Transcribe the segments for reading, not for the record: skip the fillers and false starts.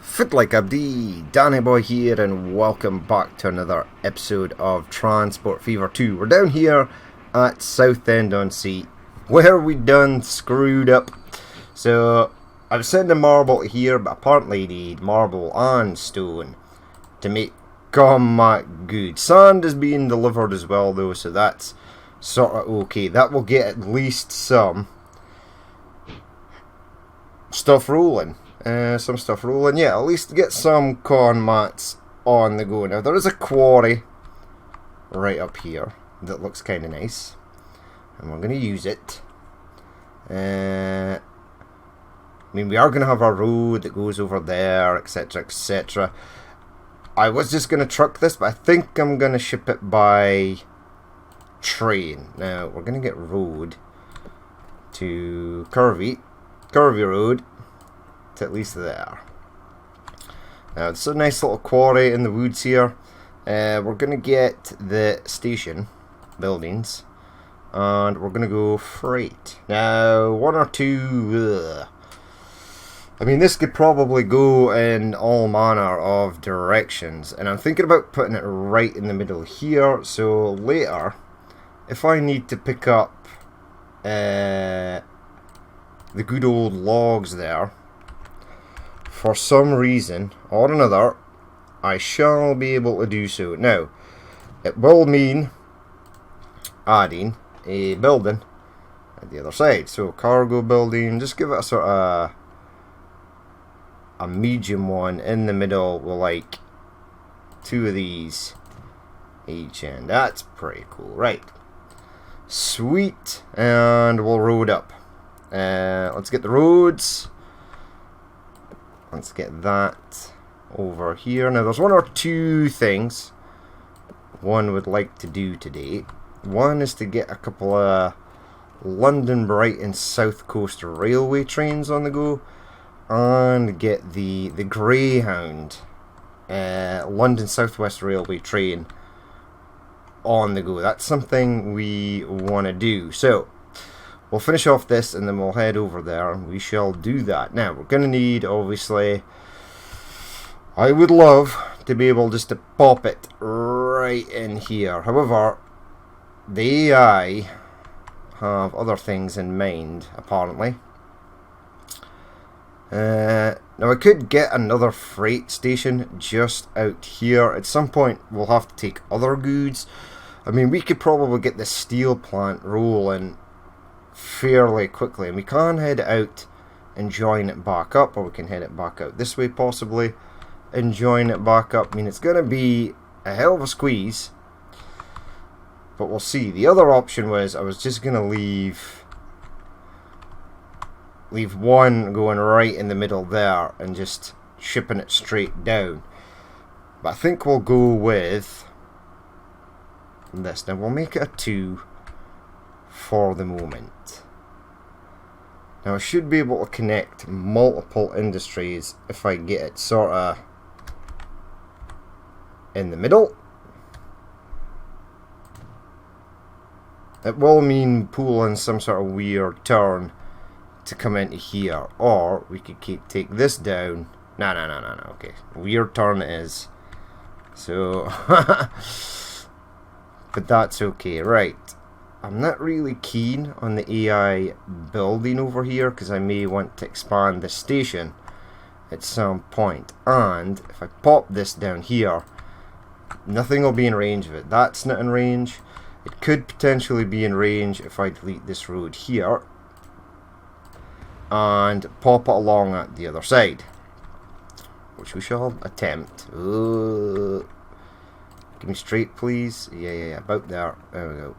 Fit like Abdi, Danny Boy here, and welcome back to another episode of Transport Fever 2. We're down here at Southend-on-Sea, where we done screwed up. So, I was sending marble here, but apparently you need marble and stone to make combat good. Sand is being delivered as well though, so that's sort of okay. That will get at least some stuff rolling. Yeah, at least get some corn mats on the go. Now, there is a quarry right up here that looks kind of nice, and we're going to use it. I mean, we are going to have a road that goes over there, etc, etc. I was just going to truck this, but I think I'm going to ship it by train. Now, we're going to get road to Curvy Road, at least there. Now it's a nice little quarry in the woods here. We're gonna get the station buildings, and we're gonna go freight. Now one or two. I mean, this could probably go in all manner of directions, and I'm thinking about putting it right in the middle here. So later, if I need to pick up the good old logs there, for some reason or another, I shall be able to do so. Now, it will mean adding a building at the other side. So, cargo building, just give it a sort of a medium one in the middle with like two of these each end. That's pretty cool. Right. Sweet. And we'll road up. Let's get the roads. Let's get that over here. Now, there's one or two things one would like to do today. One is to get a couple of London Brighton South Coast Railway trains on the go, and get the Greyhound London South West Railway train on the go. That's something we want to do. So, we'll finish off this and then we'll head over there and we shall do that. Now, we're going to need, obviously, I would love to be able just to pop it right in here. However, the AI have other things in mind, apparently. Now, I could get another freight station just out here. At some point, we'll have to take other goods. I mean, we could probably get the steel plant rolling fairly quickly, and we can head out and join it back up, or we can head it back out this way possibly and join it back up. I mean, it's going to be a hell of a squeeze, but we'll see. The other option was I was just going to leave one going right in the middle there and just shipping it straight down, but I think we'll go with this. Now we'll make it a 2 for the moment. Now I should be able to connect multiple industries if I get it sort of in the middle. It will mean pulling some sort of weird turn to come into here, or we could take this down. No, okay, weird turn it is. So but that's okay. Right, I'm not really keen on the AI building over here because I may want to expand the station at some point. And if I pop this down here, nothing will be in range of it. That's not in range. It could potentially be in range if I delete this road here and pop it along at the other side, which we shall attempt. Give me straight, please. Yeah, about there. There we go.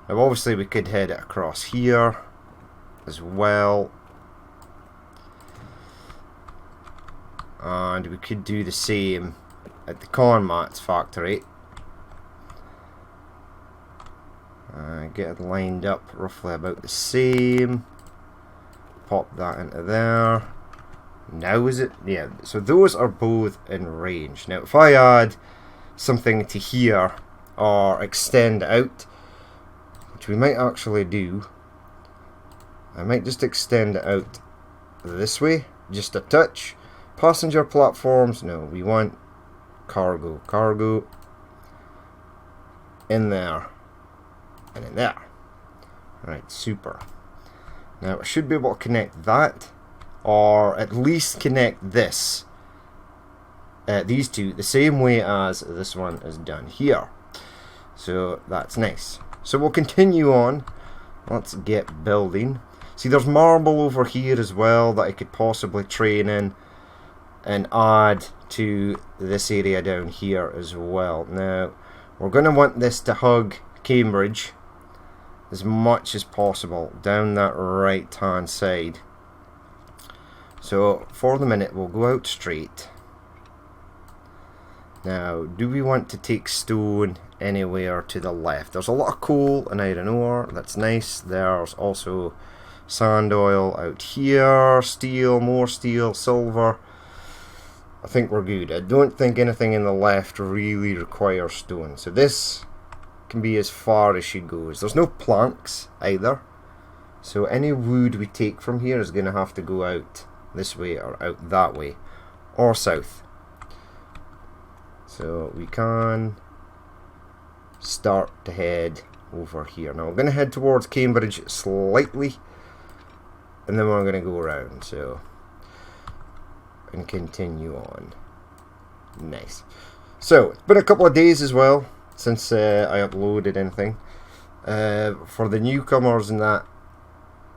Now, obviously, we could head it across here as well, and we could do the same at the corn mats factory. Get it lined up roughly about the same. Pop that into there. Now is it? Yeah, so those are both in range. Now, if I add something to here or extend out, which we might actually do, I might just extend it out this way, just a touch. Passenger platforms, no, we want cargo. Cargo in there and in there. Right, super. Now I should be able to connect that, or at least connect this, these two, the same way as this one is done here. So that's nice. So we'll continue on. Let's get building. See, there's marble over here as well that I could possibly train in and add to this area down here as well. Now, we're going to want this to hug Cambridge as much as possible down that right hand side. So for the minute we'll go out straight. Now, do we want to take stone anywhere to the left? There's a lot of coal and iron ore, that's nice. There's also sand oil out here, steel, more steel, silver. I think we're good. I don't think anything in the left really requires stone, so this can be as far as she goes. There's no planks either, so any wood we take from here is going to have to go out this way or out that way or south. So we can start to head over here. Now we're going to head towards Cambridge slightly, and then we're going to go around, so, and continue on. Nice. So it's been a couple of days as well since I uploaded anything. For the newcomers and that,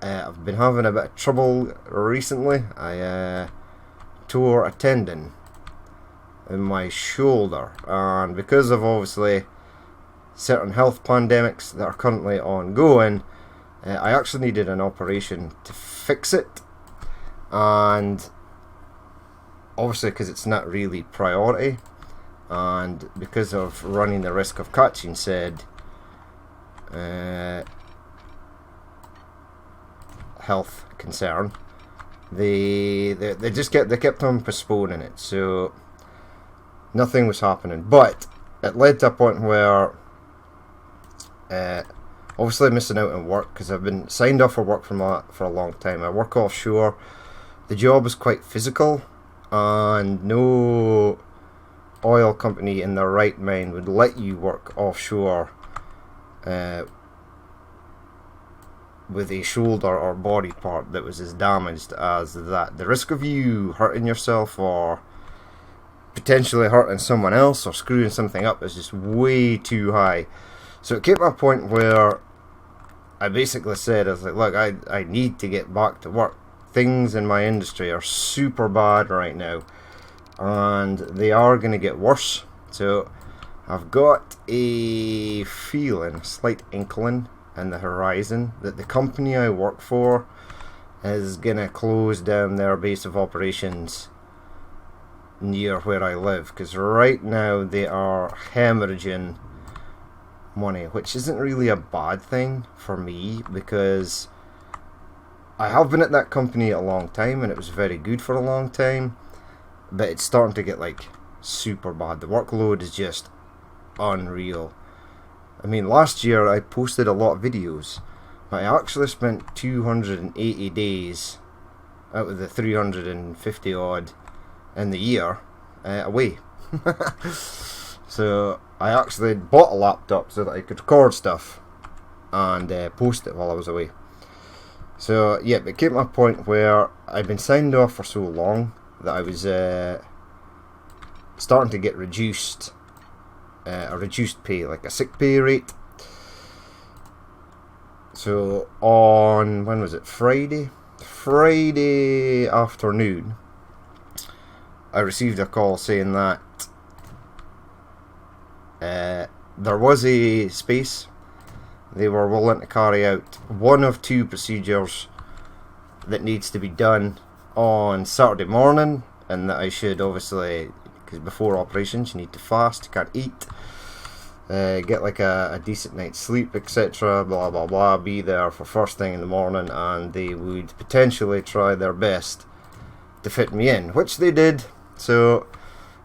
I've been having a bit of trouble recently. I tore a tendon in my shoulder, and because of obviously certain health pandemics that are currently ongoing, I actually needed an operation to fix it, and obviously because it's not really priority, and because of running the risk of catching said health concern, they kept on postponing it, so nothing was happening. But it led to a point where obviously missing out on work, because I've been signed off for work for a long time. I work offshore. The job is quite physical, and no oil company in their right mind would let you work offshore with a shoulder or body part that was as damaged as that. The risk of you hurting yourself or potentially hurting someone else or screwing something up is just way too high. So it came to a point where I basically said, I was like, look, I need to get back to work. Things in my industry are super bad right now, and they are going to get worse. So I've got a feeling, a slight inkling in the horizon that the company I work for is going to close down their base of operations near where I live, because right now they are hemorrhaging money, which isn't really a bad thing for me, because I have been at that company a long time and it was very good for a long time, but it's starting to get like super bad. The workload is just unreal. I mean, last year I posted a lot of videos, but I actually spent 280 days out of the 350 odd in the year away. So I actually bought a laptop so that I could record stuff and post it while I was away. So yeah, it came to a point where I'd been signed off for so long that I was starting to get a reduced pay, like a sick pay rate. So on, when was it, Friday afternoon, I received a call saying that there was a space. They were willing to carry out one of two procedures that needs to be done on Saturday morning, and that I should obviously, because before operations you need to fast, you can't eat, get like a decent night's sleep, etc, blah blah blah, be there for first thing in the morning, and they would potentially try their best to fit me in, which they did. So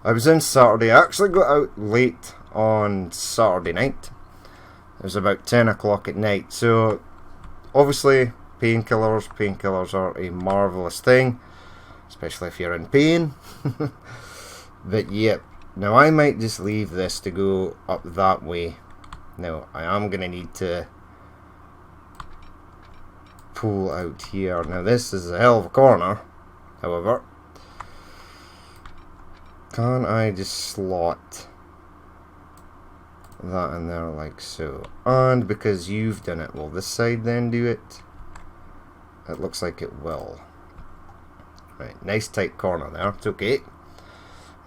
I was in Saturday. I actually got out late on Saturday night. It was about 10 o'clock at night, so obviously painkillers. Painkillers are a marvellous thing, especially if you're in pain. But yep, now I might just leave this to go up that way. Now I am going to need to pull out here. Now this is a hell of a corner, however. Can I just slot that in there like so? And because you've done it, will this side then do it? It looks like it will. Right, nice tight corner there. It's okay.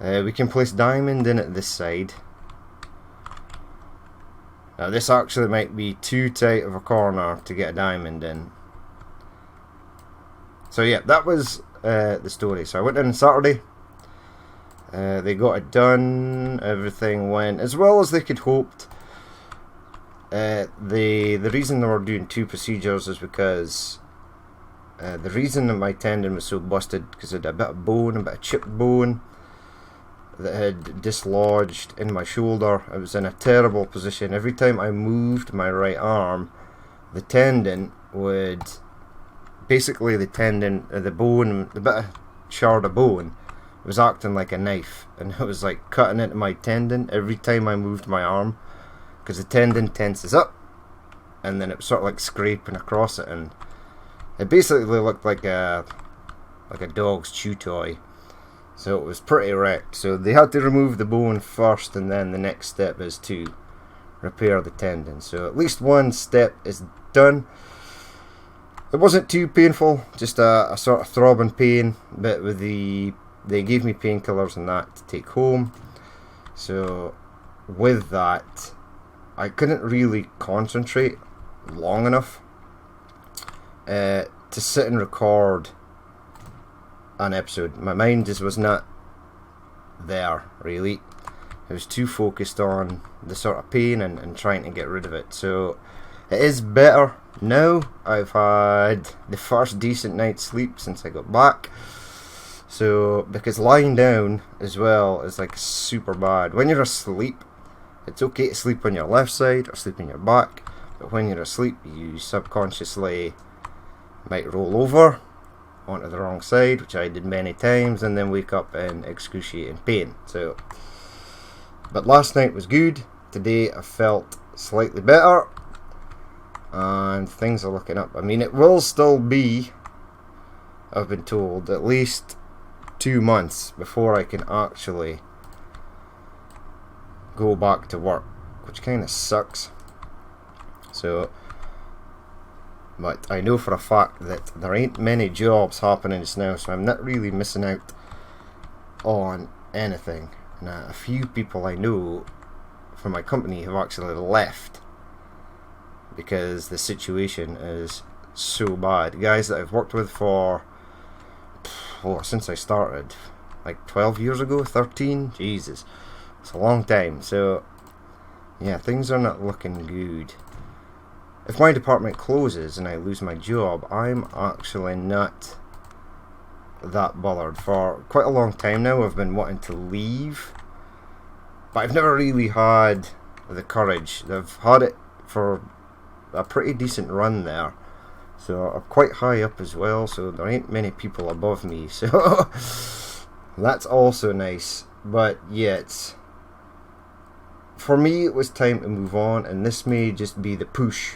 We can place diamond in at this side. Now this actually might be too tight of a corner to get a diamond in. So yeah, that was the story. So I went in on Saturday. They got it done. Everything went as well as they could hoped. The reason they were doing 2 procedures is because the reason that my tendon was so busted, because it had a bit of bone, a bit of chipped bone that had dislodged in my shoulder. I was in a terrible position. Every time I moved my right arm, the tendon would, basically the tendon, the bone, the bit of shard of bone was acting like a knife, and it was like cutting into my tendon every time I moved my arm, because the tendon tenses up and then it was sort of like scraping across it, and it basically looked like a dog's chew toy. So it was pretty wrecked. So they had to remove the bone first, and then the next step is to repair the tendon. So at least one step is done. It wasn't too painful, just a sort of throbbing pain, but with they gave me painkillers and that to take home. So with that, I couldn't really concentrate long enough to sit and record an episode. My mind just was not there, really. I was too focused on the sort of pain and trying to get rid of it. So it is better now. I've had the first decent night's sleep since I got back. So, because lying down as well is like super bad. When you're asleep, it's okay to sleep on your left side or sleep on your back, but when you're asleep, you subconsciously might roll over onto the wrong side, which I did many times, and then wake up in excruciating pain. So, but last night was good. Today I felt slightly better, and things are looking up. I mean, it will still be, I've been told, at least 2 months before I can actually go back to work, which kind of sucks. So, but I know for a fact that there ain't many jobs happening just now, so I'm not really missing out on anything. And a few people I know from my company have actually left because the situation is so bad. Guys that I've worked with for since I started, like 12 years ago, 13, Jesus, it's a long time. So yeah, things are not looking good. If my department closes and I lose my job, I'm actually not that bothered. For quite a long time now I've been wanting to leave, but I've never really had the courage. I've had it for a pretty decent run there. So I'm quite high up as well, so there ain't many people above me, so that's also nice. But yet, for me it was time to move on, and this may just be the push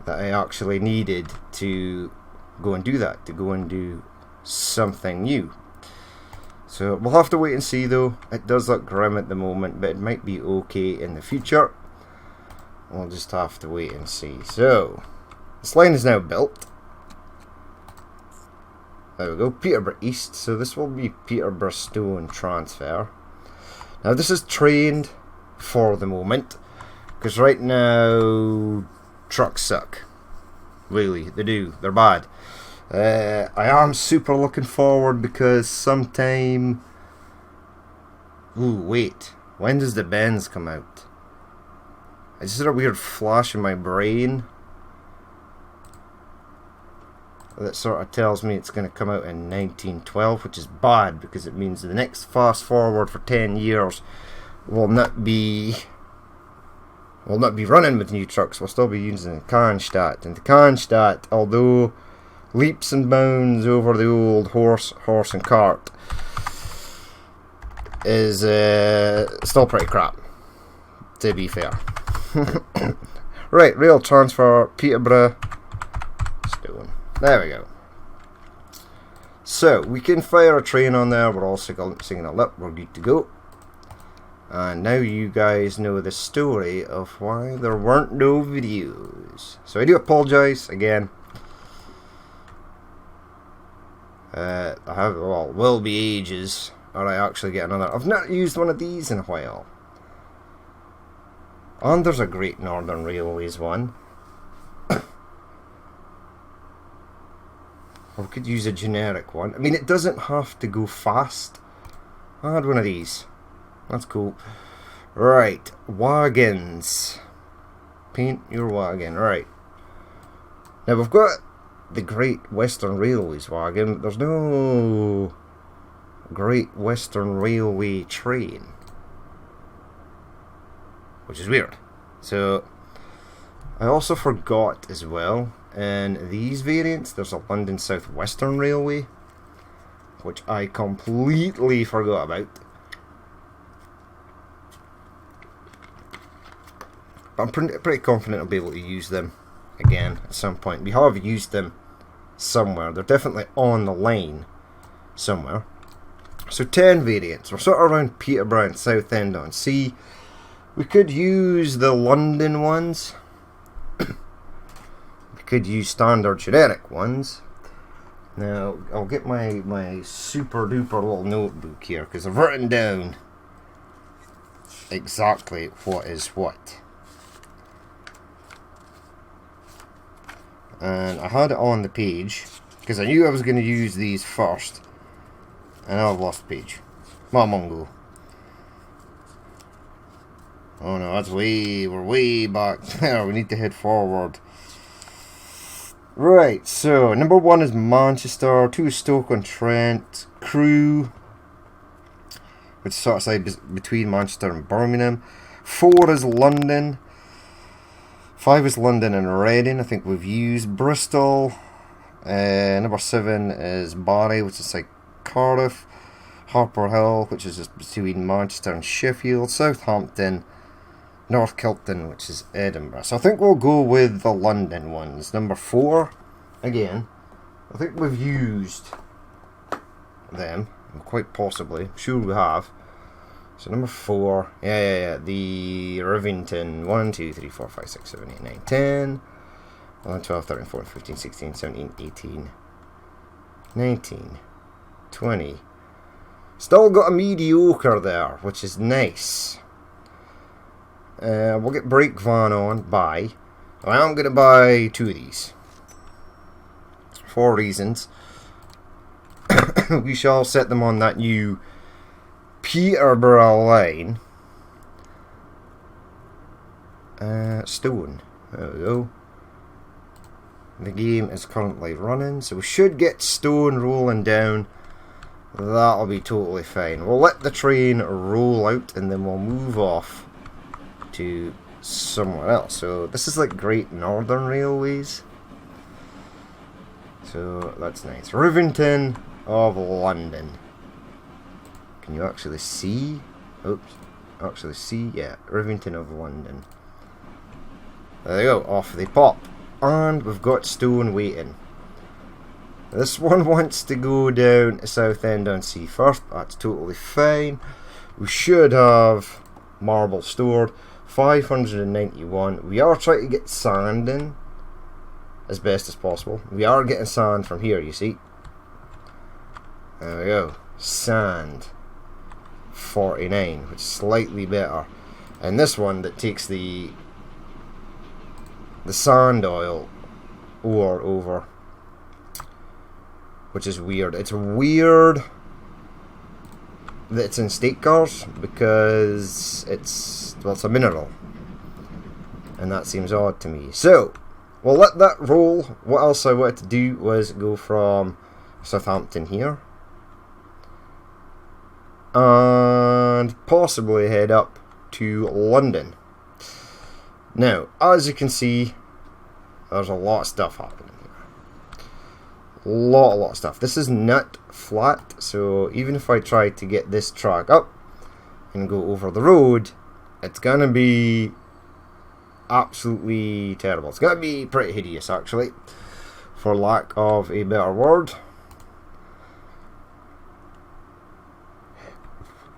that I actually needed to go and do that, to go and do something new. So we'll have to wait and see though. It does look grim at the moment, but it might be okay in the future. We'll just have to wait and see. So this line is now built. There we go, Peterborough East. So this will be Peterborough Stone transfer. Now this is trained for the moment, because right now trucks suck. Really, they do. They're bad. I am super looking forward because sometime... Ooh, wait. When does the Benz come out? I just had a weird flash in my brain that sort of tells me it's going to come out in 1912, which is bad because it means the next fast forward for 10 years will not be We'll not be running with new trucks, we'll still be using the Cannstatt. And the Cannstatt, although leaps and bounds over the old horse and cart, is still pretty crap, to be fair. Right, rail transfer, Peterborough, Stone. There we go. So, we can fire a train on there, we're all signal up, we're good to go. And now you guys know the story of why there weren't no videos. So I do apologise again. Will be ages or I actually get another. I've not used one of these in a while. And there's a Great Northern Railways one. Or we could use a generic one. I mean, it doesn't have to go fast. I had one of these. That's cool. Right, wagons. Paint your wagon. Right. Now we've got the Great Western Railways wagon, but there's no Great Western Railway train, which is weird. So I also forgot as well, in these variants there's a London South Western Railway, which I completely forgot about. But I'm pretty confident I'll be able to use them again at some point. We have used them somewhere. They're definitely on the line somewhere. So 10 variants. We're sort of around Peterborough and Southend on Sea. We could use the London ones. We could use standard generic ones. Now, I'll get my super duper little notebook here, because I've written down exactly what is what. And I had it on the page because I knew I was going to use these first, and now I've lost the page. Mongo. Oh no, we're way back there. We need to head forward. Right, so number 1 is Manchester, 2 is Stoke-on-Trent, Crewe, which is sort of side between Manchester and Birmingham. 4 is London. 5 is London and Reading. I think we've used Bristol. Number 7 is Barry, which is like Cardiff. Harper Hill, which is just between Manchester and Sheffield. Southampton. North Kilton, which is Edinburgh. So I think we'll go with the London ones. Number 4, again, I think we've used them, quite possibly. I'm sure we have. So number 4, yeah, the Rivington, 1, 2, 3, 4, 5, 6, 7, 8, 9, 10, 11, 12, 13, 14, 15, 16, 17, 18, 19, 20. Still got a mediocre there, which is nice. We'll get brake van on, buy. I am going to buy 2 of these. For reasons. We shall set them on that new Peterborough line. Stone. There we go. The game is currently running, so we should get Stone rolling down. That'll be totally fine. We'll let the train roll out and then we'll move off to somewhere else. So this is like Great Northern Railways. So that's nice. Rivington of London. Can you actually see? Oops. Actually see? Yeah. Rivington of London. There they go. Off they pop. And we've got Stone waiting. This one wants to go down to Southend on Sea first. That's totally fine. We should have marble stored. 591. We are trying to get sand in as best as possible. We are getting sand from here, you see. There we go. Sand. 49, which is slightly better. And this one that takes the sand oil ore over, which is weird. It's weird that it's in state cars because it's a mineral, and that seems odd to me. So we'll let that roll. What else I wanted to do was go from Southampton here and possibly head up to London. Now, as you can see, there's a lot of stuff happening here. A lot of stuff. This is not flat, so even if I try to get this track up and go over the road, it's gonna be absolutely terrible. It's gonna be pretty hideous, actually, for lack of a better word.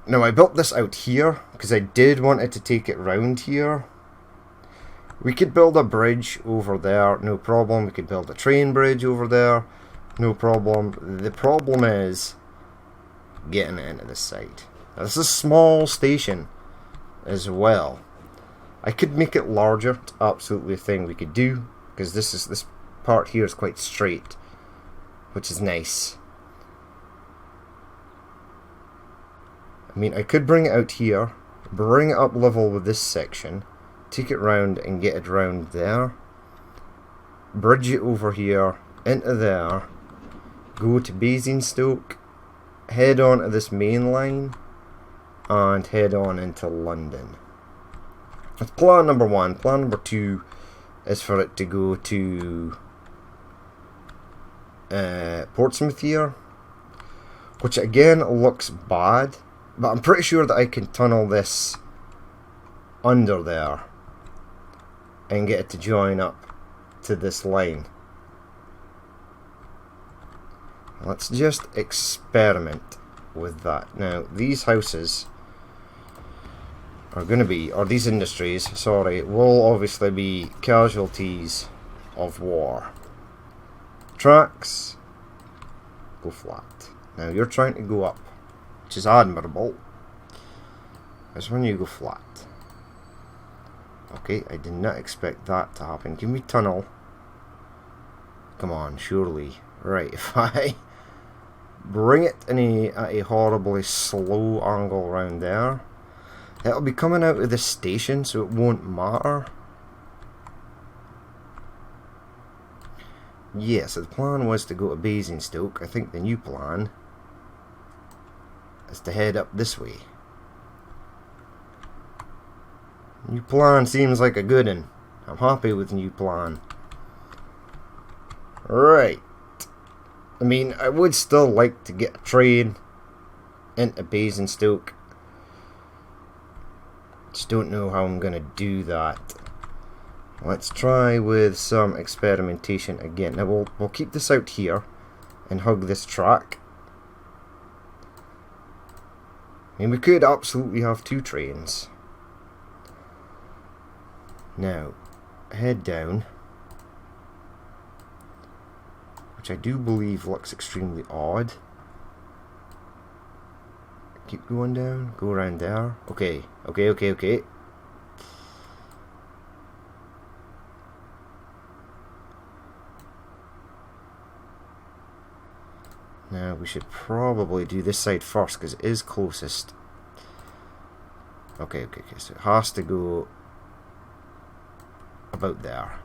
Now, I built this out here because I did want it to take it round here. We could build a bridge over there, no problem. We could build a train bridge over there, no problem. The problem is getting it into this side. Now, this is a small station as well. I could make it larger. It's absolutely a thing we could do, because this part here is quite straight, which is nice. I mean, I could bring it out here, bring it up level with this section, take it round and get it round there, bridge it over here into there, go to Basingstoke, head on to this main line, and head on into London. That's plan number one. Plan number two is for it to go to Portsmouth here, which again looks bad, but I'm pretty sure that I can tunnel this under there and get it to join up to this line. Let's just experiment with that. Now, these houses are going to be, or these industries, sorry, will obviously be casualties of war. Tracks, go flat. Now, you're trying to go up, which is admirable. That's when you go flat. Okay, I did not expect that to happen. Give me tunnel. Come on, surely. Right, if I bring it at a horribly slow angle around there, it'll be coming out of the station, so it won't matter. Yeah, so the plan was to go to Basingstoke. I think the new plan is to head up this way. New plan seems like a good one. I'm happy with the new plan. Right. I mean, I would still like to get a train into Basingstoke. Just don't know how I'm gonna do that. Let's try with some experimentation again. Now we'll keep this out here and hug this track. I mean, we could absolutely have two trains. Now, head down, which I do believe looks extremely odd. Keep going down, go around there. Okay. Now we should probably do this side first because it is closest. Okay, so it has to go about there.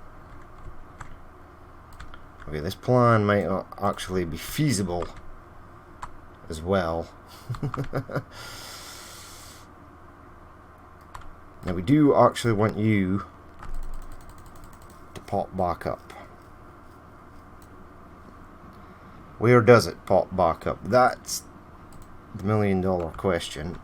Okay, this plan might not actually be feasible as well. Now we do actually want you to pop back up. Where does it pop back up? That's the million-dollar question.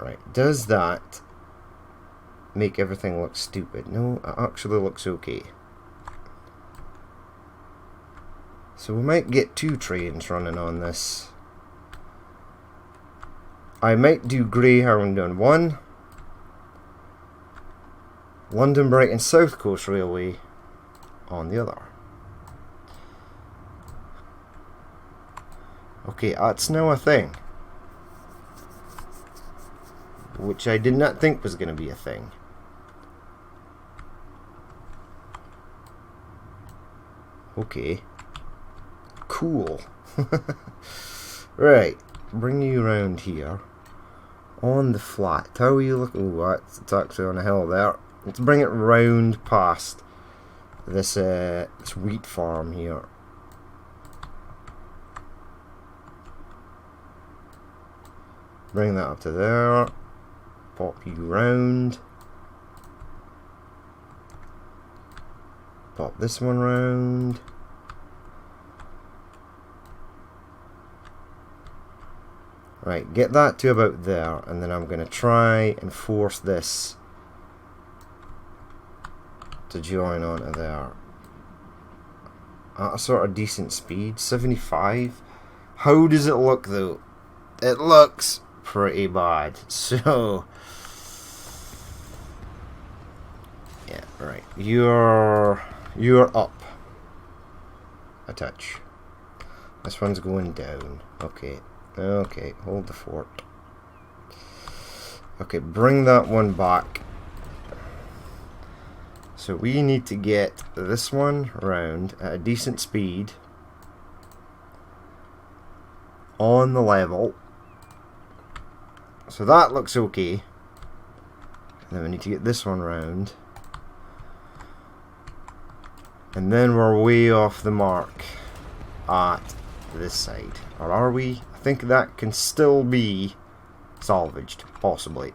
Right, does that make everything look stupid? No, it actually looks okay. So we might get two trains running on this. I might do Greyhound on one, London Brighton South Coast Railway on the other. Okay, that's now a thing, which I did not think was going to be a thing. Okay, cool. Right, bring you around here on the flat. How are you looking? Oh, it's actually on a hill there. Let's bring it round past this wheat farm here. Bring that up to there. Pop you round. Pop this one round. Right, get that to about there, and then I'm going to try and force this to join onto there at a sort of decent speed. 75. How does it look though? It looks pretty bad. So yeah, right. You're up a touch. This one's going down. Okay. Okay, hold the fort. Okay, bring that one back. So we need to get this one round at a decent speed on the level. So that looks okay. And then we need to get this one round. And then we're way off the mark at this side. Or are we? I think that can still be salvaged, possibly.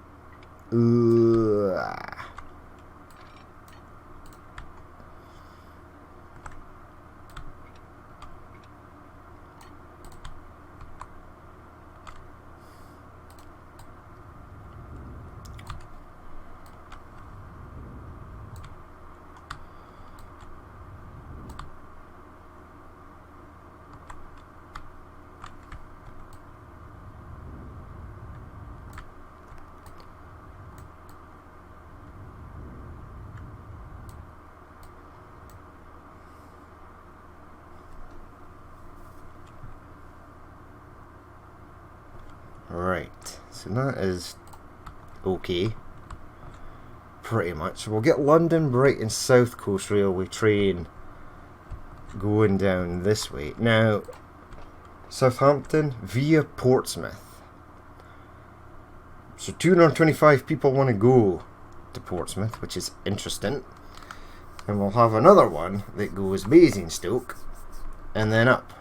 Right, so that is okay, pretty much. We'll get London, Brighton, South Coast Railway train going down this way. Now, Southampton via Portsmouth. So 225 people want to go to Portsmouth, which is interesting. And we'll have another one that goes Basingstoke and then up.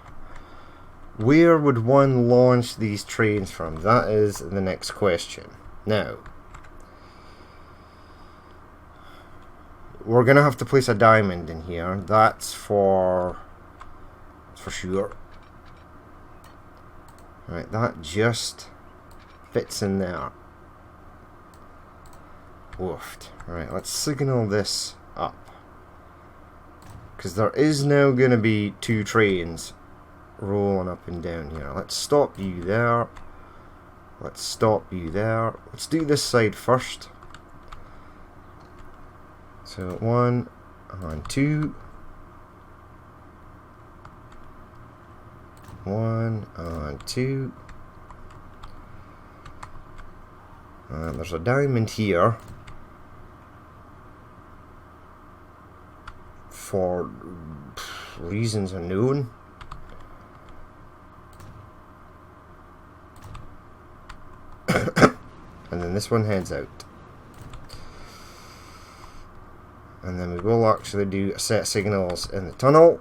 Where would one launch these trains from? That is the next question. Now, we're going to have to place a diamond in here. That's for sure. Right, that just fits in there. Woofed. Right, let's signal this up. Because there is now going to be 2 trains rolling up and down here. Let's stop you there. Let's stop you there. Let's do this side first. So 1 and 2. 1 and 2. And there's a diamond here for reasons unknown. And then this one heads out. And then we will actually do a set of signals in the tunnel.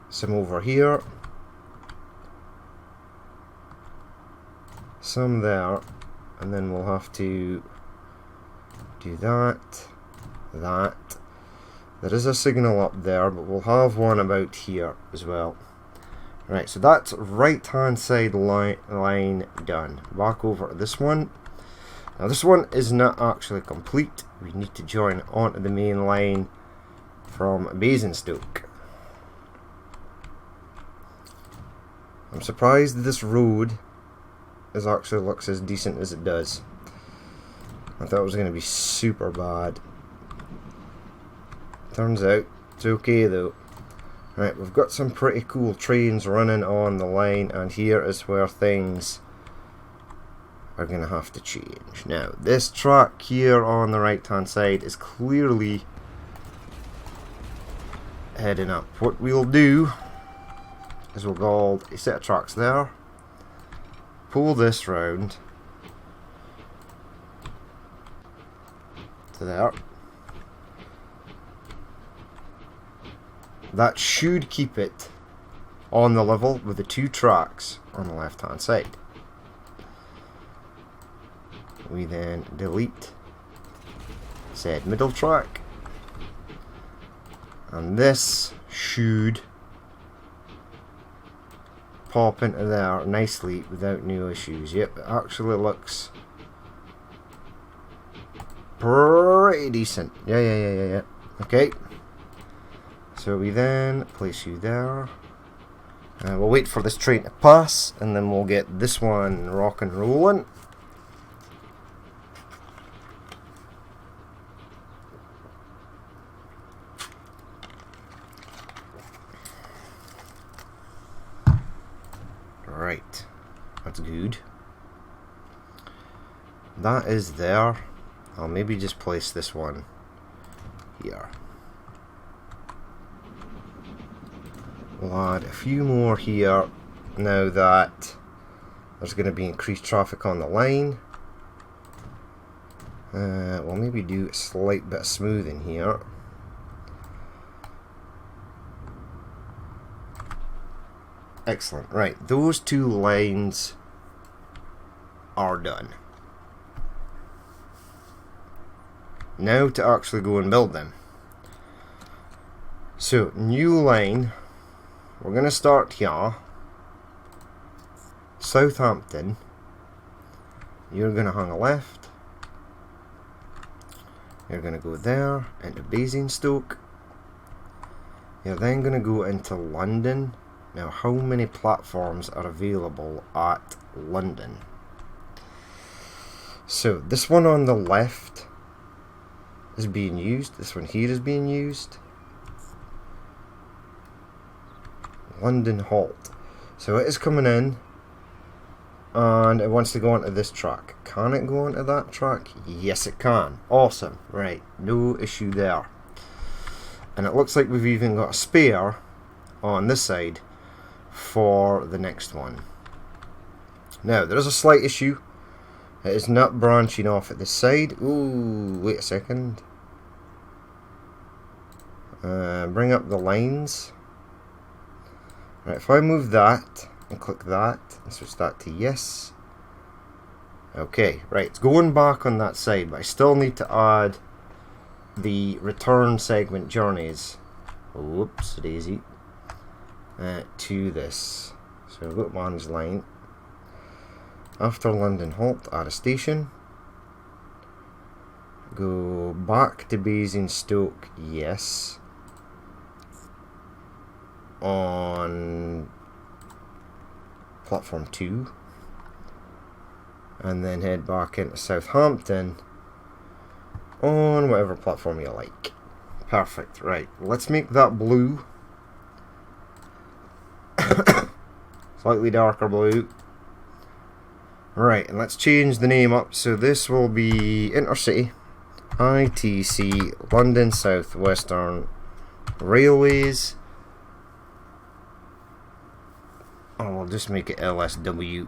Some over here. Some there. And then we'll have to do that. There is a signal up there, but we'll have one about here as well. Right, so that's right hand side line done. Back over to this one. Now this one is not actually complete. We need to join onto the main line from Basingstoke. I'm surprised that this road actually looks as decent as it does. I thought it was going to be super bad. Turns out it's okay though. Right, we've got some pretty cool trains running on the line, and here is where things are going to have to change. Now, this track here on the right hand side is clearly heading up. What we'll do is we'll build a set of tracks there, pull this round, to there. That should keep it on the level with the 2 tracks on the left hand side. We then delete said middle track, and this should pop into there nicely without no issues. Yep, it actually looks pretty decent. Yeah. Okay. So we then place you there. We'll wait for this train to pass, and then we'll get this one rock and rolling. Right, that's good. That is there. I'll maybe just place this one here. We'll add a few more here now that there's going to be increased traffic on the line. We'll maybe do a slight bit of smoothing here. Excellent. Right, those 2 lines are done. Now to actually go and build them. So, new line. We're going to start here. Southampton. You're going to hang a left. You're going to go there into Basingstoke. You're then going to go into London. Now, how many platforms are available at London? So, this one on the left is being used. This one here is being used. London halt. So it is coming in, and it wants to go onto this track. Can it go onto that track? Yes, it can. Awesome. Right, no issue there. And it looks like we've even got a spare on this side for the next one. Now, there is a slight issue. It is not branching off at this side. Ooh, wait a second. Bring up the lines. Right, if I move that and click that and switch that to yes. Okay, right, it's going back on that side, but I still need to add the return segment journeys. Whoops, daisy. To this. So I've got manage line. After London halt, add a station. Go back to Basingstoke, yes. On platform 2. And then head back into Southampton on whatever platform you like. Perfect, right. Let's make that blue. Slightly darker blue. Right, and let's change the name up. So this will be Intercity ITC London South Western Railways. Oh, we'll just make it LSW.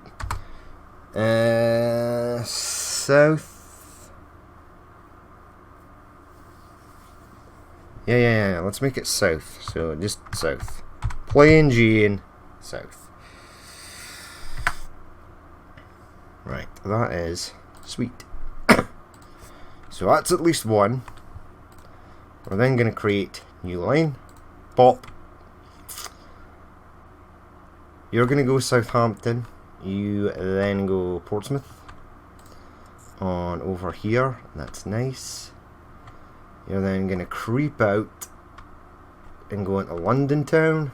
South. Yeah. Let's make it south. So just south. Plain Jane south. Right, that is sweet. So that's at least one. We're then going to create new line. Pop. You're going to go Southampton. You then go Portsmouth. On over here. That's nice. You're then going to creep out and go into London Town.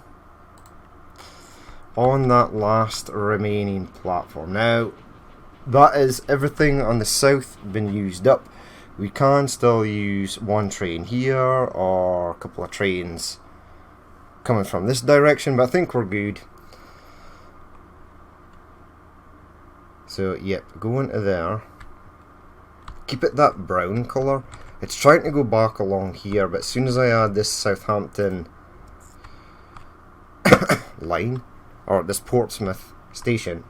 On that last remaining platform. Now, that is everything on the south been used up. We can still use one train here or a couple of trains coming from this direction, but I think we're good. So, yep, go into there. Keep it that brown colour. It's trying to go back along here, but as soon as I add this Southampton line, or this Portsmouth station,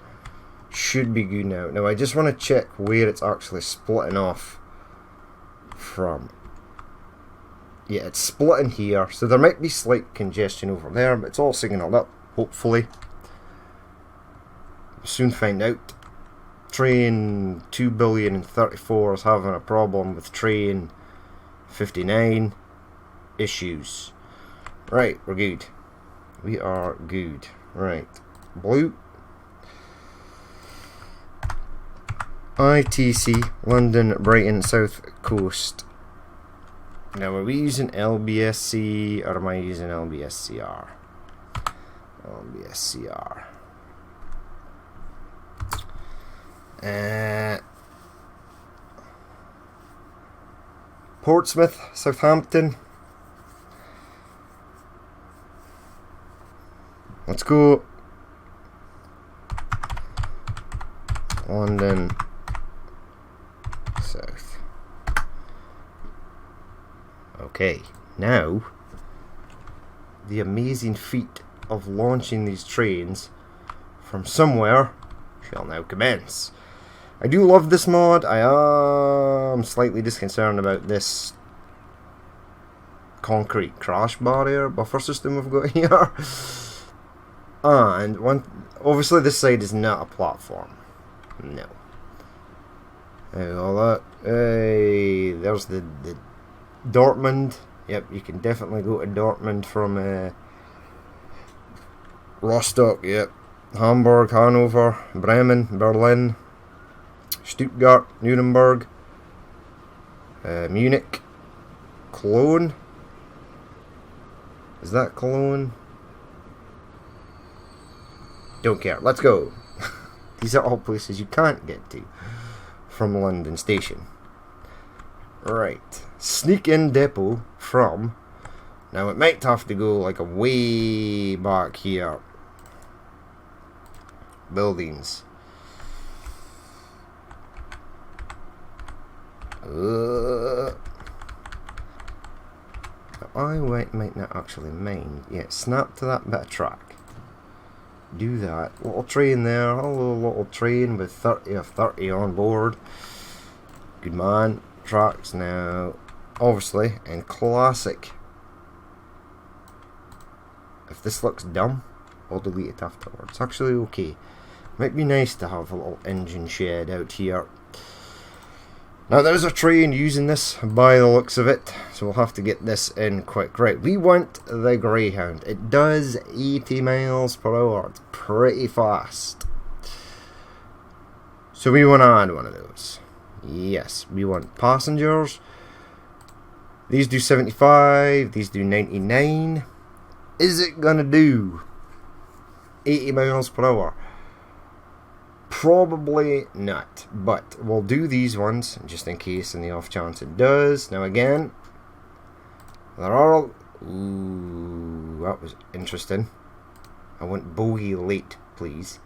should be good now. Now I just want to check where it's actually splitting off from... Yeah, it's split in here, so there might be slight congestion over there, but it's all signalled up, hopefully. We'll soon find out. Train 2,034,000,000 is having a problem with train 59. Issues. Right, we're good. We are good. Right. Blue. ITC, London, Brighton, South Coast. Now, are we using LBSC or am I using LBSCR? LBSCR. Portsmouth, Southampton. Let's go. London, South. Okay, now the amazing feat of launching these trains from somewhere shall now commence. I do love this mod. I am slightly disconcerted about this concrete crash barrier buffer system we've got here. And obviously this side is not a platform. No. Hey, there's the Dortmund. Yep, you can definitely go to Dortmund from Rostock. Yep. Hamburg, Hanover, Bremen, Berlin, Stuttgart, Nuremberg, Munich, Cologne. Is that Cologne? Don't care. Let's go. These are all places you can't get to from London Station. Right. Sneak in depot from... Now it might have to go like a way back here. Buildings. I might not actually mind. Yeah, snap to that bit of track. Do that. Little train there. Hello, little train with 30 of 30 on board. Good man. Tracks now. Obviously, in classic. If this looks dumb, I'll delete it afterwards. Actually, okay. Might be nice to have a little engine shed out here. Now there's a train using this by the looks of it, so we'll have to get this in quick. Right, we want the Greyhound. It does 80 miles per hour. It's pretty fast. So we want to add one of those. Yes, we want passengers. These do 75, these do 99. Is it gonna do 80 miles per hour? Probably not, but we'll do these ones just in case, in the off chance it does. Now again, there are... Ooh, that was interesting. I want bogey late, please.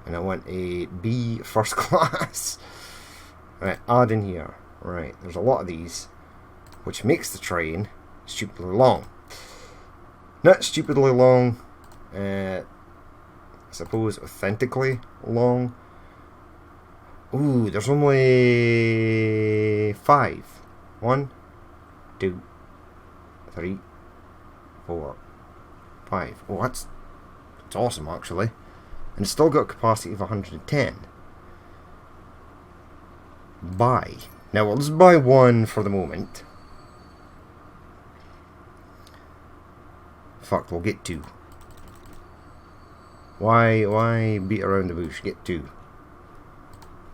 And I want a B first class. Right, add in here. Right, there's a lot of these, which makes the train stupidly long. Not stupidly long, I suppose authentically long. Ooh, there's only 5. 1, 2, 3, 4, 5. Oh, that's awesome actually. And it's still got a capacity of 110. Buy. Now we'll just buy one for the moment. Fuck, we'll get 2. Why beat around the bush? Get 2.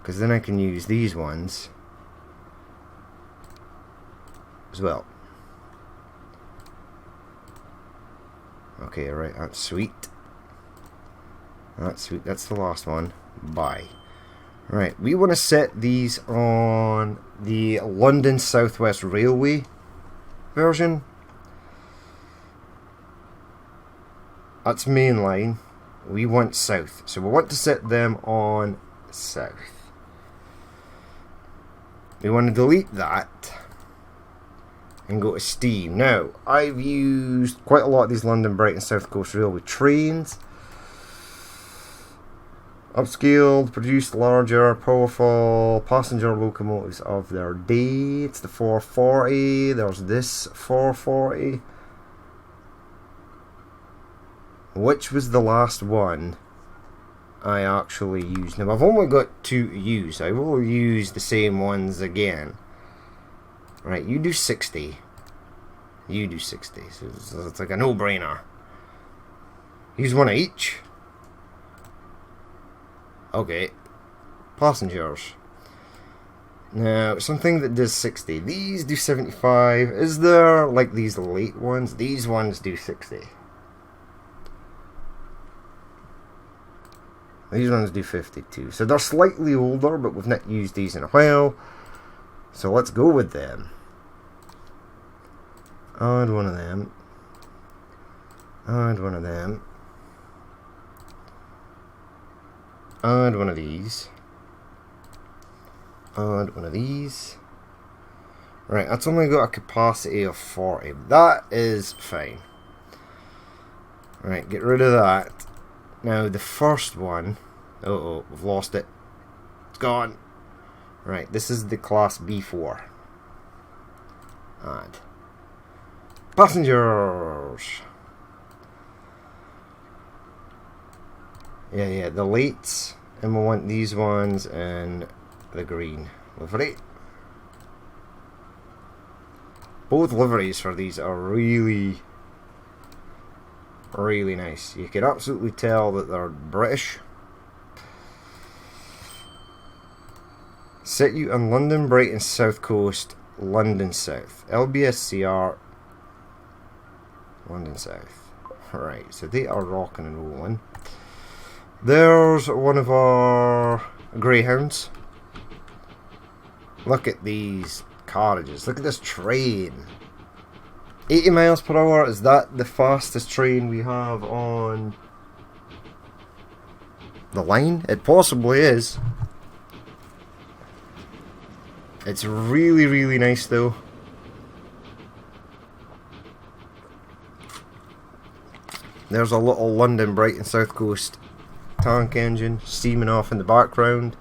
Because then I can use these ones as well. Okay, right, that's sweet. That's sweet, that's the last one. Bye. Right, we want to set these on the London South West Railway version. That's main line. We want south, so we want to set them on south. We want to delete that and go to Steam. Now, I've used quite a lot of these London, Brighton, South Coast Railway trains. Upscaled, produced larger, powerful passenger locomotives of their day. It's the 440. There's this 440. Which was the last one I actually used? Now, I've only got 2 to use. I will use the same ones again. Right, you do 60. You do 60. So it's like a no-brainer. Use one of each. Okay. Passengers. Now, something that does 60. These do 75. Is there, like, these late ones? These ones do 60. These ones do 52. So they're slightly older, but we've not used these in a while. So let's go with them. Add one of them. Add one of them. Add one of these. Add one of these. Right, that's only got a capacity of 40. That is fine. Right, get rid of that. Now the first one. Oh, we've lost it. It's gone. Right, this is the class B4. Add. Passengers. Yeah, the lates, and we want these ones in the green livery. Both liveries for these are really, really nice. You can absolutely tell that they're British. Set you on London, Brighton, South Coast, London South. LSWR, London South. Right, so they are rocking and rolling. There's one of our Greyhounds. Look at these carriages. Look at this train. 80 miles per hour. Is that the fastest train we have on the line? It possibly is. It's really, really nice though. There's a little London, Brighton, South Coast tank engine steaming off in the background.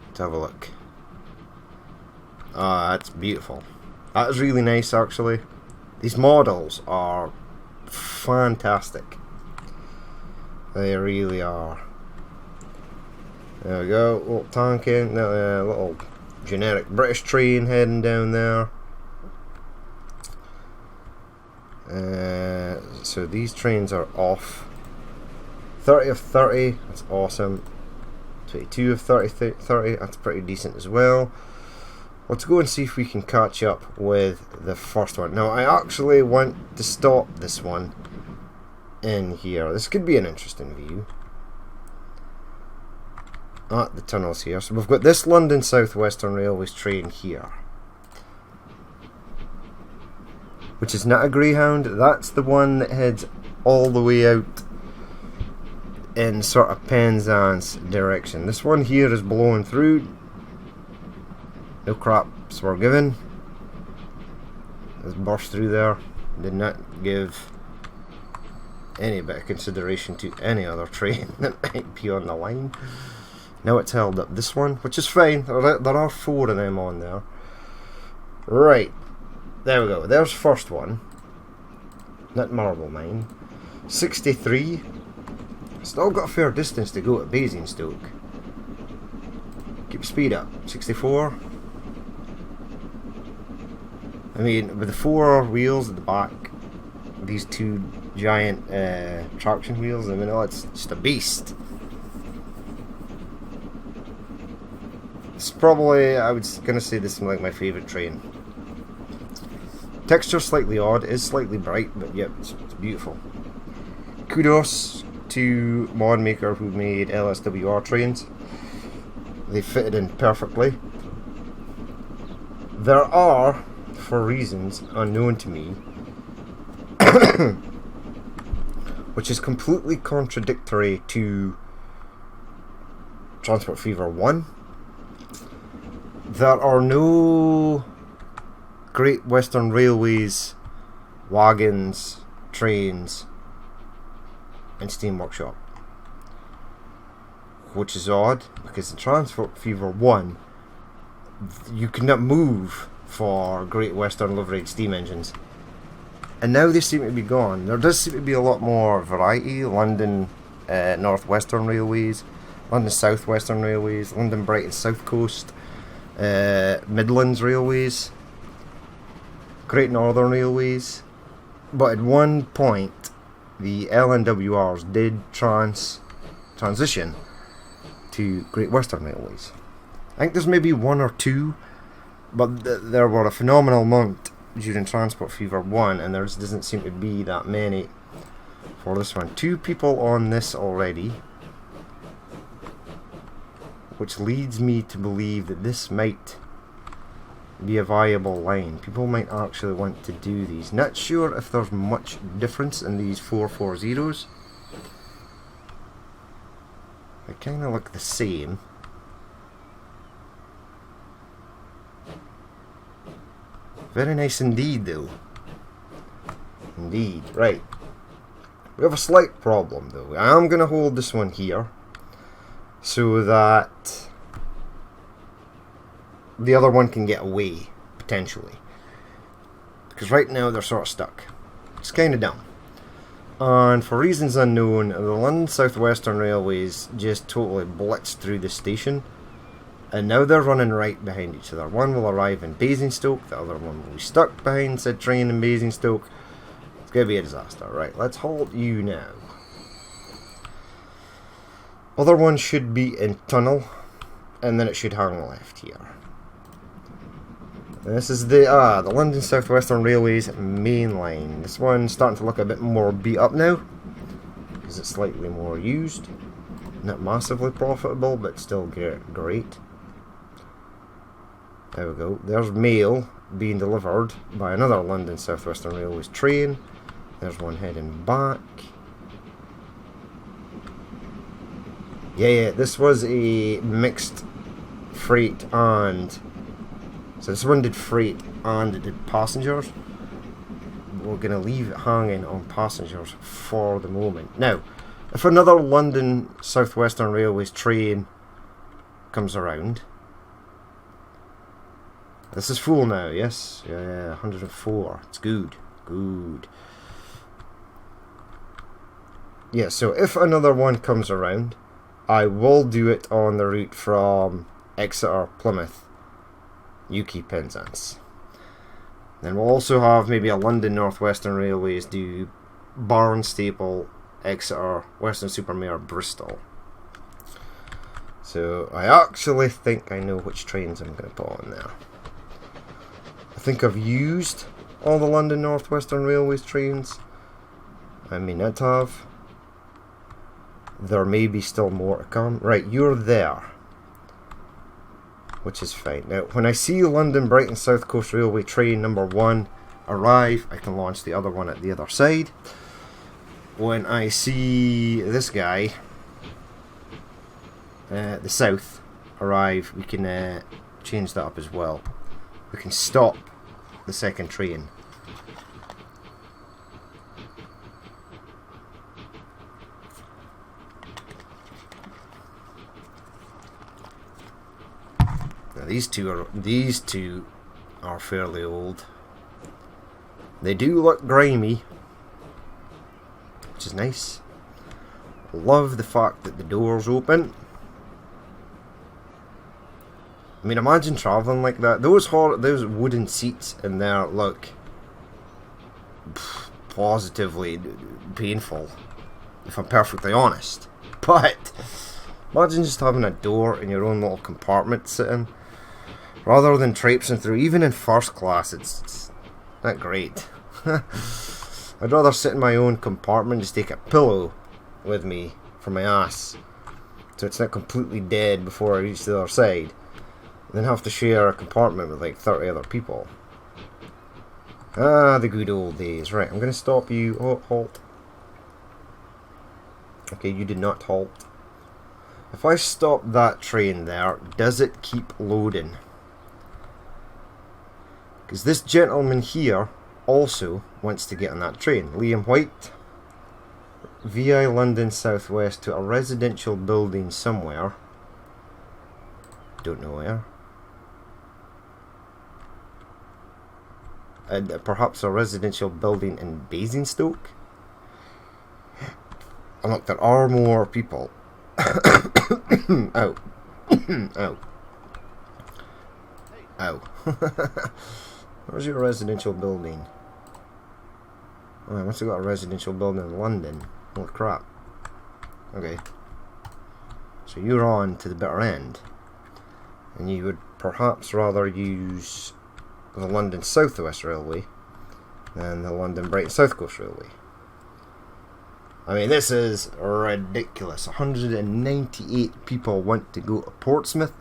Let's have a look. Ah, that's beautiful. That is really nice actually. These models are fantastic. They really are. There we go, little tank in, little generic British train heading down there. So these trains are off. 30 of 30, that's awesome. 22 of 30, that's pretty decent as well. Let's go and see if we can catch up with the first one. Now, I actually want to stop this one in here. This could be an interesting view. At the tunnels here. So we've got this London South Western Railways train here, which is not a Greyhound. That's the one that heads all the way out in sort of Penzance direction. This one here is blowing through. No craps were given. It's burst through there. Did not give any bit of consideration to any other train that might be on the line. Now it's held up this one, which is fine. There are 4 of them on there. Right. There we go. There's first one. Not Marble Mine. 63. Still got a fair distance to go at Basingstoke. Keep speed up. 64. I mean, with the 4 wheels at the back, these 2 giant traction wheels, I mean, it's just a beast. It's probably, I was going to say this is like my favourite train. Texture slightly odd, it is slightly bright, but yep, it's beautiful. Kudos to mod maker who made LSWR trains. They fitted in perfectly. There are, for reasons unknown to me, which is completely contradictory to Transport Fever 1, there are no Great Western Railways wagons, trains in Steam Workshop. which is odd, because in Transport Fever 1, you could not move for Great Western liveryed steam engines. And now they seem to be gone. There does seem to be a lot more variety. London North Western Railways, London South Western Railways, London Brighton South Coast, Midlands Railways, Great Northern Railways. But at one point, the LSWRs did transition to Great Western Railways. I think there's maybe one or two, but there were a phenomenal amount during Transport Fever 1, and there doesn't seem to be that many for this one. 2 people on this already, which leads me to believe that this might be a viable line. People might actually want to do these. Not sure if there's much difference in these 440s. They kind of look the same. Very nice indeed, though. Indeed. Right. We have a slight problem, though. I am going to hold this one here so that the other one can get away, potentially. Because right now they're sort of stuck. It's kind of dumb. And for reasons unknown, the London South Western Railways just totally blitzed through the station. And now they're running right behind each other. One will arrive in Basingstoke, the other one will be stuck behind said train in Basingstoke. It's going to be a disaster. Right, let's halt you now. Other one should be in tunnel, and then it should hang left here. And this is the London South Western Railways main line. This one's starting to look a bit more beat up now, because it's slightly more used. Not massively profitable, but still great. There we go. There's mail being delivered by another London South Western Railways train. There's one heading back. Yeah, this was a mixed freight and... So this one did freight and it did passengers. We're going to leave it hanging on passengers for the moment. Now, if another London South Western Railways train comes around... This is full now, yes? Yeah, 104. It's good. Good. Yeah, so if another one comes around, I will do it on the route from Exeter, Plymouth, UK Penzance. Then we'll also have maybe a London North Western Railways do Barnstaple, Exeter, Western-super-Mare, Bristol. So I actually think I know which trains I'm going to put on there. I think I've used all the London North Western Railways trains. I may not have. There may be still more to come. Right, you're there, which is fine. Now, when I see London Brighton South Coast Railway train number 1 arrive, I can launch the other one at the other side. When I see this guy, the south, arrive, we can change that up as well. We can stop the second train. Now these two are fairly old. They do look grimy, which is nice. Love the fact that the door's open. I mean, imagine travelling like that. Those wooden seats in there look positively painful, if I'm perfectly honest. But imagine just having a door in your own little compartment sitting, rather than traipsing through. Even in first class, it's not great. I'd rather sit in my own compartment, just take a pillow with me for my ass, so it's not completely dead before I reach the other side, than have to share a compartment with like 30 other people. Ah, the good old days. Right, I'm going to stop you. Oh, halt. Okay, you did not halt. If I stop that train there, does it keep loading? Because this gentleman here also wants to get on that train. Liam White, VI London Southwest to a residential building somewhere. Don't know where. Perhaps a residential building in Basingstoke? And look, there are more people. Ow. Ow. Ow. Where's your residential building? Oh, I must have got a residential building in London. Holy crap. Okay. So you're on to the better end. And you would perhaps rather use the London South West Railway than the London Brighton South Coast Railway. I mean, this is ridiculous. 198 people want to go to Portsmouth.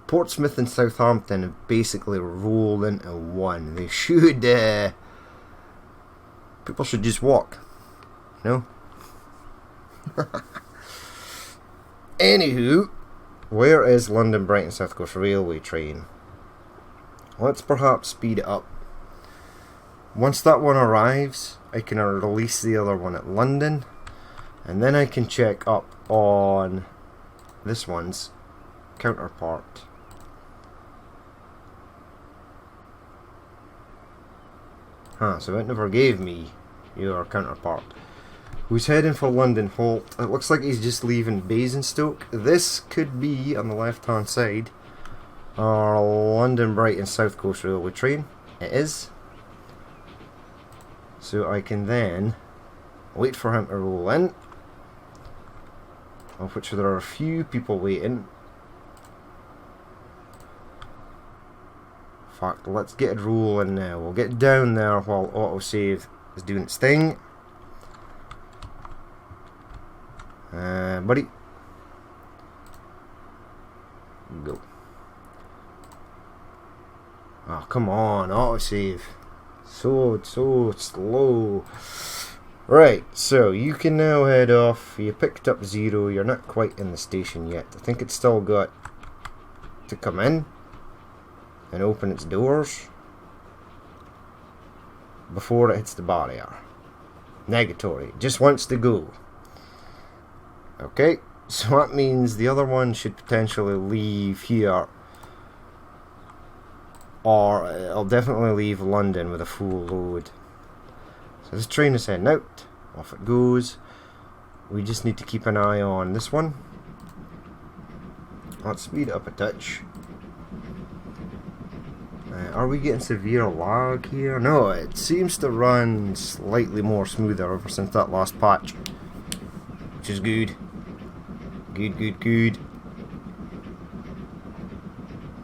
Portsmouth and Southampton have basically rolled into one. They should, people should just walk, you know? Anywho, where is London Brighton South Coast Railway train? Let's perhaps speed it up. Once that one arrives, I can release the other one at London, and then I can check up on this one's counterpart. Huh, so it never gave me your counterpart. Who's heading for London Holt? It looks like he's just leaving Basingstoke. This could be, on the left hand side, our London Brighton South Coast Railway train. It is. So I can then wait for him to roll in, of which there are a few people waiting. In fact, let's get it rolling now. We'll get down there while autosave is doing its thing. Buddy. Go. Oh, come on, autosave. So slow. Right, so you can now head off. You picked up 0. You're not quite in the station yet. I think it's still got to come in and open its doors before it hits the barrier. Negatory. It just wants to go. Okay, so that means the other one should potentially leave here, or I'll definitely leave London with a full load. So this train is heading out. Off it goes. We just need to keep an eye on this one. Let's speed it up a touch. Are we getting severe lag here? No, it seems to run slightly more smoother ever since that last patch, which is good. Good.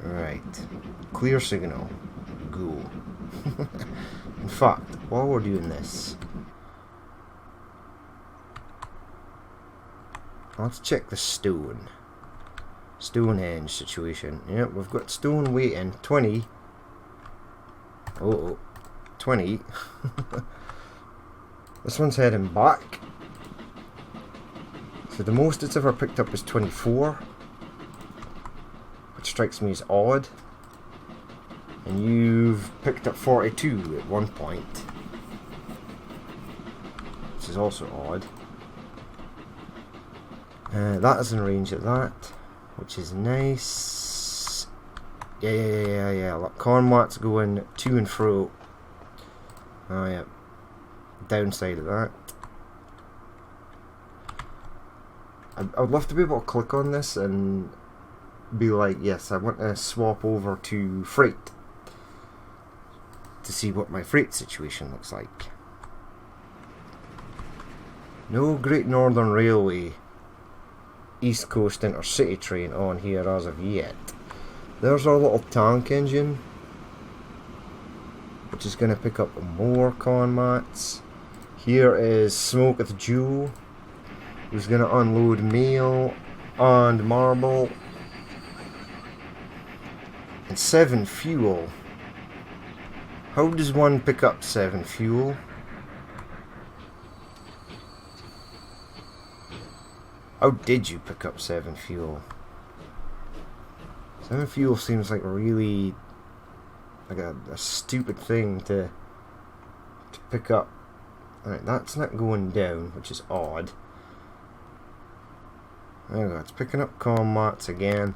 Right. Clear signal. Go. In fact, while we're doing this, let's check the Stonehenge situation. Yep, we've got Stone waiting. 20. Oh, 20. This one's heading back. So the most it's ever picked up is 24, which strikes me as odd. And you've picked up 42 at one point, which is also odd. That is in range at that, which is nice. Yeah. Look, Conmat's going to and fro. Oh yeah. Downside of that, I would love to be able to click on this and be like, yes, I want to swap over to freight to see what my freight situation looks like. No Great Northern Railway East Coast Intercity train on here as of yet. There's our little tank engine, which is going to pick up more con mats. Here is Smoke at the Jewel, who's going to unload mail and marble. And 7 fuel. How does one pick up 7 fuel? How did you pick up 7 fuel? 7 fuel seems like really like a stupid thing to pick up Right, that's not going down, which is odd. There we go, it's picking up con mats again.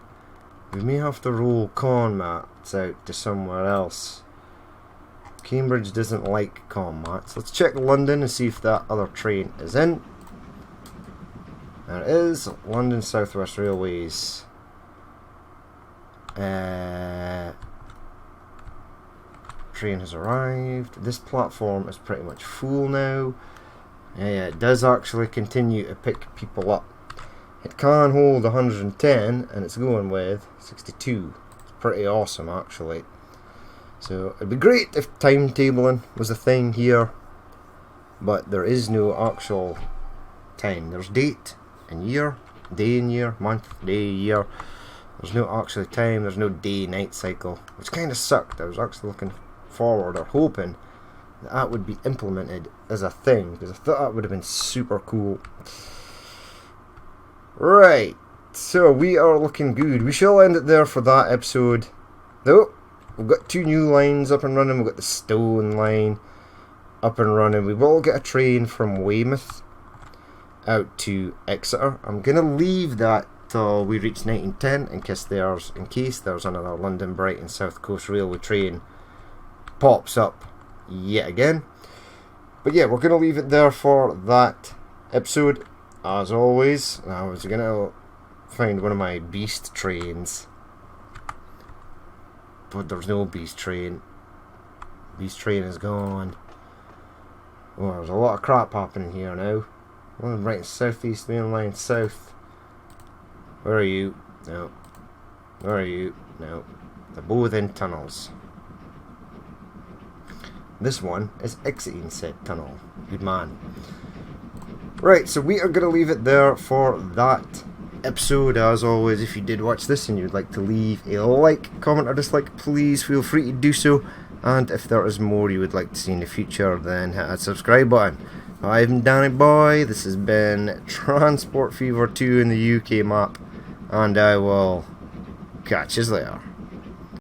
We may have to roll con mats out to somewhere else. Cambridge doesn't like con mats. Let's check London and see if that other train is in. There it is, London South West Railways. Train has arrived. This platform is pretty much full now. Yeah, it does actually continue to pick people up. It can hold 110 and it's going with 62. It's pretty awesome actually. So it'd be great if timetabling was a thing here, but there is no actual time. There's date and year, day and year, month, day, year. There's no actual time, there's no day-night cycle, which kind of sucked. I was actually looking forward or hoping that would be implemented as a thing, because I thought that would have been super cool. Right, so we are looking good. We shall end it there for that episode. Though, we've got 2 new lines up and running. We've got the Stone line up and running. We will get a train from Weymouth out to Exeter. I'm going to leave that till we reach 1910 in case there's another London Brighton South Coast Railway train pops up yet again. But yeah, we're going to leave it there for that episode. As always, I was going to find one of my beast trains, but there's no beast train. Beast train is gone. Oh, there's a lot of crap happening here now. One right in Southeast Main Line South. Where are you? No. Where are you? No. They're both in tunnels. This one is exiting said tunnel. Good man. Right, so we are going to leave it there for that episode. As always, if you did watch this and you'd like to leave a like, comment or dislike, please feel free to do so. And if there is more you would like to see in the future, then hit that subscribe button. I'm Danny Boy, this has been Transport Fever 2 in the UK map, and I will catch you later.